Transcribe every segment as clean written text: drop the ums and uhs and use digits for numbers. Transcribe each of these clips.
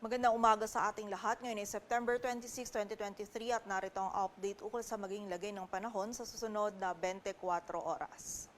Magandang umaga sa ating lahat. Ngayon ay September 26, 2023 at narito ang update ukol sa maging lagay ng panahon sa susunod na 24 oras.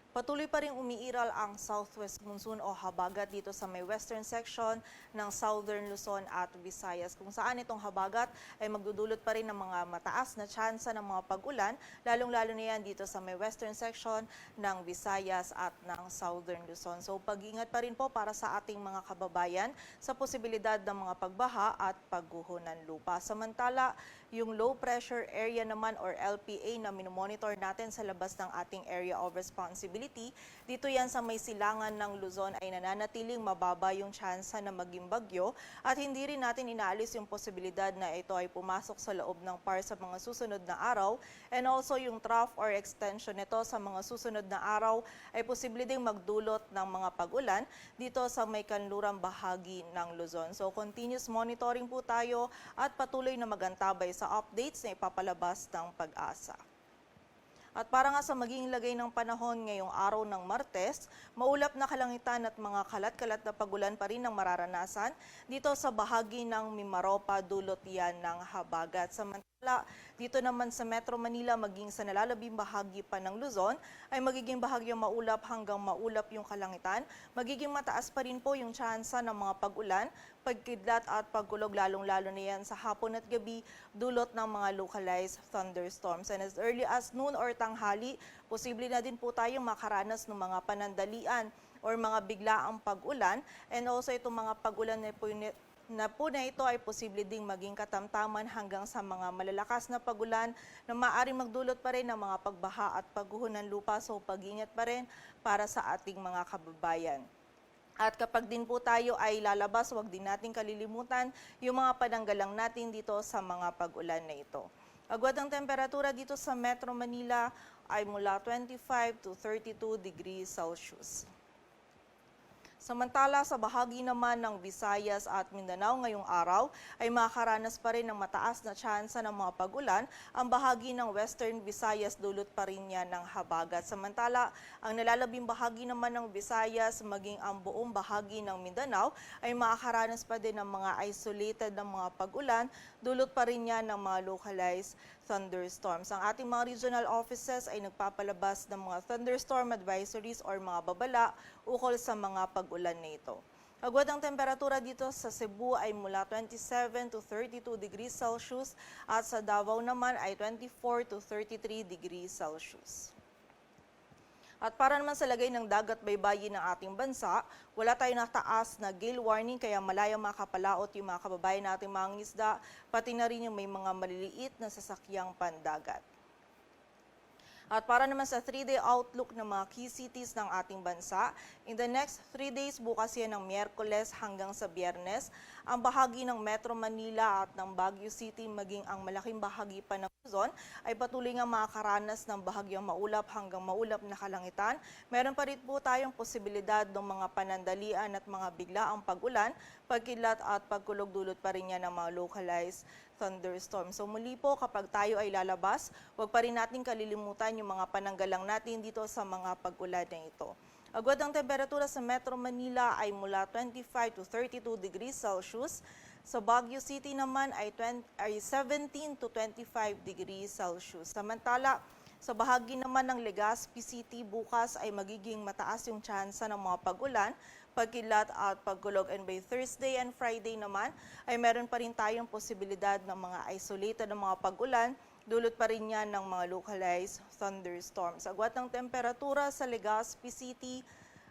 Patuloy pa rin umiiral ang southwest monsoon o habagat dito sa may western section ng southern Luzon at Visayas, kung saan itong habagat ay magdudulot pa rin ng mga mataas na tsansa ng mga pag-ulan, lalong-lalo na yan dito sa may western section ng Visayas at ng southern Luzon. So pag-ingat pa rin po para sa ating mga kababayan sa posibilidad ng mga pagbaha at pagguho ng lupa. Samantala, yung low pressure area naman or LPA na minomonitor natin sa labas ng ating area of responsibility, dito yan sa may silangan ng Luzon ay nananatiling mababa yung tsansa na maging bagyo at hindi rin natin inaalis yung posibilidad na ito ay pumasok sa loob ng PAR sa mga susunod na araw, and also yung trough or extension nito sa mga susunod na araw ay posible ding magdulot ng mga pag-ulan dito sa may kanlurang bahagi ng Luzon. So continuous monitoring po tayo at patuloy na magantabay sa updates na ipapalabas ng Pag-asa. At para nga sa maging lagay ng panahon ngayong araw ng Martes, maulap na kalangitan at mga kalat-kalat na pagulan pa rin ang mararanasan dito sa bahagi ng Mimaropa, dulot yan ng habagat. Samantala, dito naman sa Metro Manila maging sa nalalabing bahagi pa ng Luzon ay magiging bahagyang maulap hanggang maulap yung kalangitan. Magiging mataas pa rin po yung tsansa ng mga pag-ulan, pagkidlat at pagkulog, lalong-lalo na yan sa hapon at gabi, dulot ng mga localized thunderstorms. And as early as noon or tanghali, posible na din po tayong makaranas ng mga panandalian or mga biglaang pag-ulan. And also itong mga pag-ulan na ito ay posible ding maging katamtaman hanggang sa mga malalakas na pag-ulan na maaaring magdulot pa rin ng mga pagbaha at pagguho ng lupa. So pag-ingat pa rin para sa ating mga kababayan. At kapag din po tayo ay lalabas, huwag din natin kalilimutan yung mga pananggalang natin dito sa mga pag-ulan na ito. Agwat ang temperatura dito sa Metro Manila ay mula 25 to 32 degrees Celsius. Samantala, sa bahagi naman ng Visayas at Mindanao ngayong araw ay makakaranas pa rin ng mataas na tsansa ng mga pag-ulan. Ang bahagi ng Western Visayas dulot pa rin yan ng habagat. Samantala, ang nalalabing bahagi naman ng Visayas maging ang buong bahagi ng Mindanao ay makakaranas pa din ng mga isolated na mga pag-ulan. Dulot pa rin yan ng mga localized thunderstorms. Ang ating mga regional offices ay nagpapalabas ng mga thunderstorm advisories or mga babala ukol sa mga pag-ulan na ito. Agwat ang temperatura dito sa Cebu ay mula 27 to 32 degrees Celsius at sa Davao naman ay 24 to 33 degrees Celsius. At para naman sa lagay ng dagat baybayin ng ating bansa, wala tayong nataas na gale warning kaya malayang makapalaot yung mga kababayan nating mga ngisda, pati na rin yung may mga maliliit na sasakyang pandagat. At para naman sa 3-day outlook ng mga key cities ng ating bansa, in the next 3 days, bukas yan ng Miyerkules hanggang sa Biyernes, ang bahagi ng Metro Manila at ng Baguio City, maging ang malaking bahagi pa ng Luzon, ay patuloy nga makakaranas ng bahagyang maulap hanggang maulap na kalangitan. Meron pa rin po tayong posibilidad ng mga panandalian at mga biglaang pag-ulan, pagkilat at pagkulog, dulot pa rin yan ng mga localized thunderstorm. So muli po, kapag tayo ay lalabas, huwag pa rin natin kalilimutan yung mga pananggalang natin dito sa mga pag-ulan na ito. Agwat ang temperatura sa Metro Manila ay mula 25 to 32 degrees Celsius. Sa Baguio City naman ay 17 to 25 degrees Celsius. Samantala, sa bahagi naman ng Legazpi City, bukas ay magiging mataas yung tsansa ng mga pag-ulan, pagkilat at pagkulog. And by Thursday and Friday naman ay meron pa rin tayong posibilidad ng mga isolated na mga pag-ulan, dulot pa rin yan ng mga localized thunderstorms. Agwat ng temperatura sa Legazpi City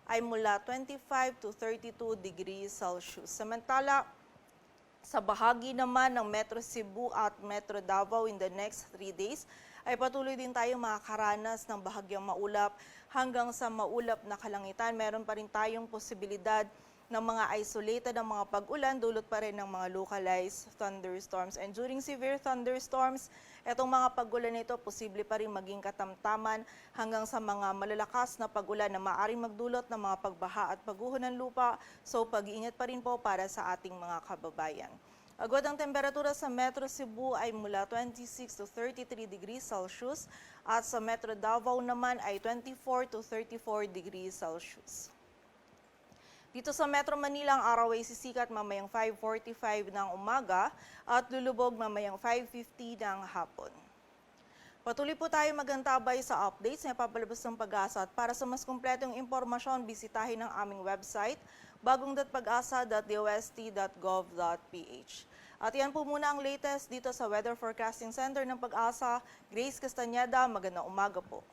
ay mula 25 to 32 degrees Celsius. Samantala, sa bahagi naman ng Metro Cebu at Metro Davao in the next 3 days, ay patuloy din tayong makakaranas ng bahagyang maulap hanggang sa maulap na kalangitan. Meron pa rin tayong posibilidad ng mga isolated na mga pag-ulan, dulot pa rin ng mga localized thunderstorms. And during severe thunderstorms, itong mga pag-ulan nito posible pa rin maging katamtaman hanggang sa mga malalakas na pag-ulan na maaaring magdulot ng mga pagbaha at pagguho ng lupa. So pag-iingat pa rin po para sa ating mga kababayan. Agwat ang temperatura sa Metro Cebu ay mula 26 to 33 degrees Celsius at sa Metro Davao naman ay 24 to 34 degrees Celsius. Dito sa Metro Manila, ang araw ay sisikat mamayang 5:45 ng umaga at lulubog mamayang 5:50 ng hapon. Patuloy po tayo magantabay sa updates na ipapalabas ng Pag-asa at para sa mas kumpletong impormasyon, bisitahin ang aming website bagong.pag-asa.dost.gov.ph. At yan po muna ang latest dito sa Weather Forecasting Center ng Pag-asa. Grace Castañeda, magandang umaga po.